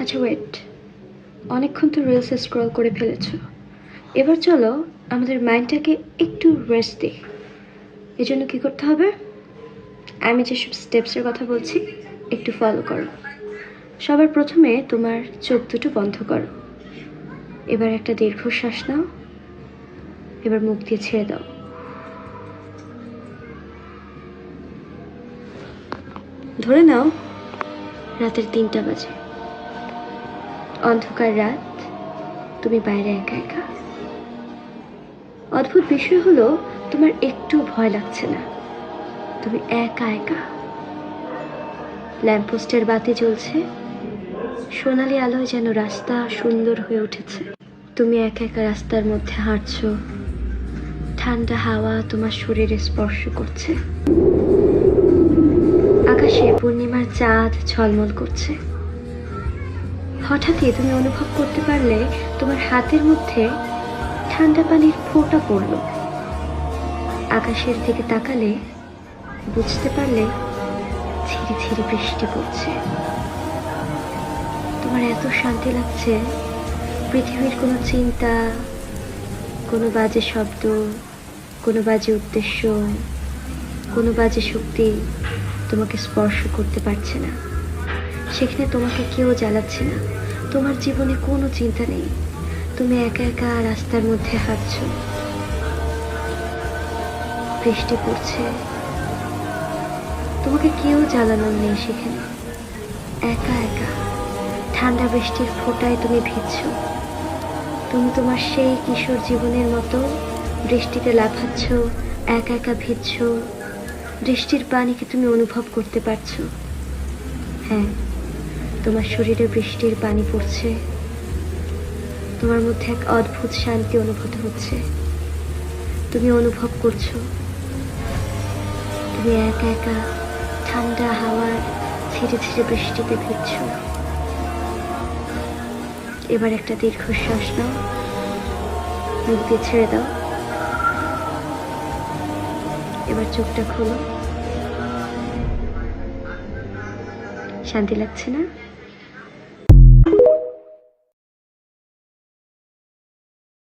আচ্ছা ওয়েট, অনেকক্ষণ তো রিলস স্ক্রল করে ফেলেছো। এবার চলো আমাদের মাইন্ডটাকে একটু রেস্ট দিই। এই জন্য কী করতে হবে, আমি যেসব স্টেপসের কথা বলছি একটু ফলো করো। সবার প্রথমে তোমার চোখ দুটো বন্ধ করো। এবার একটা দীর্ঘশ্বাস নাও। এবার মুখ দিয়ে ছেড়ে দাও। ধরে নাও রাতের 3টা বাজে, অন্ধকার রাত, তুমি বাইরে একা একা। অদ্ভুত বিষয় হলো তোমার একটু ভয় লাগছে না, তুমি একা একা। ল্যাম্পপোস্টের বাতি জ্বলছে, সোনালি আলোয় যেন রাস্তা সুন্দর হয়ে উঠেছে। তুমি একা একা রাস্তার মধ্যে হাঁটছো, ঠান্ডা হাওয়া তোমার শরীরে স্পর্শ করছে। আকাশে পূর্ণিমার চাঁদ ঝলমল করছে। হঠাৎই তুমি অনুভব করতে পারলে তোমার হাতের মধ্যে ঠান্ডা পানির ফোঁটা পড়ল। আকাশের দিকে তাকালে বুঝতে পারলে ঝিরি ঝিরি বৃষ্টি পড়ছে। তোমার এত শান্তি লাগছে, পৃথিবীর কোনো চিন্তা, কোনো বাজে শব্দ, কোনো বাজে উদ্দেশ্য, কোনো বাজে শক্তি তোমাকে স্পর্শ করতে পারছে না। সেখানে তোমাকে কেউ জ্বালাচ্ছে না, তোমার জীবনে কোনো চিন্তা নেই। তুমি একা একা রাস্তার মধ্যে হাঁটছো, বৃষ্টি পড়ছে, তোমাকে কেউ জ্বালানোর নেই সেখানে। একা একা ঠান্ডা বৃষ্টির ফোঁটায় তুমি ভিজছো। তুমি তোমার সেই কিশোর জীবনের মতো বৃষ্টিতে লাফাচ্ছ, একা একা ভিজছো। বৃষ্টির পানিকে তুমি অনুভব করতে পারছো। হ্যাঁ, তোমার শরীরে বৃষ্টির পানি পড়ছে। তোমার মধ্যে এক অদ্ভুত শান্তি অনুভূত হচ্ছে। তুমি অনুভব করছো তুমি একা একা ঠান্ডা হাওয়ার ঝিরে ঝিরে বৃষ্টিতে ভিজছো। এবার একটা দীর্ঘশ্বাস নাও, মুখ দিয়ে ছেড়ে দাও। এবার চোখটা খোলো। শান্তি লাগছে না?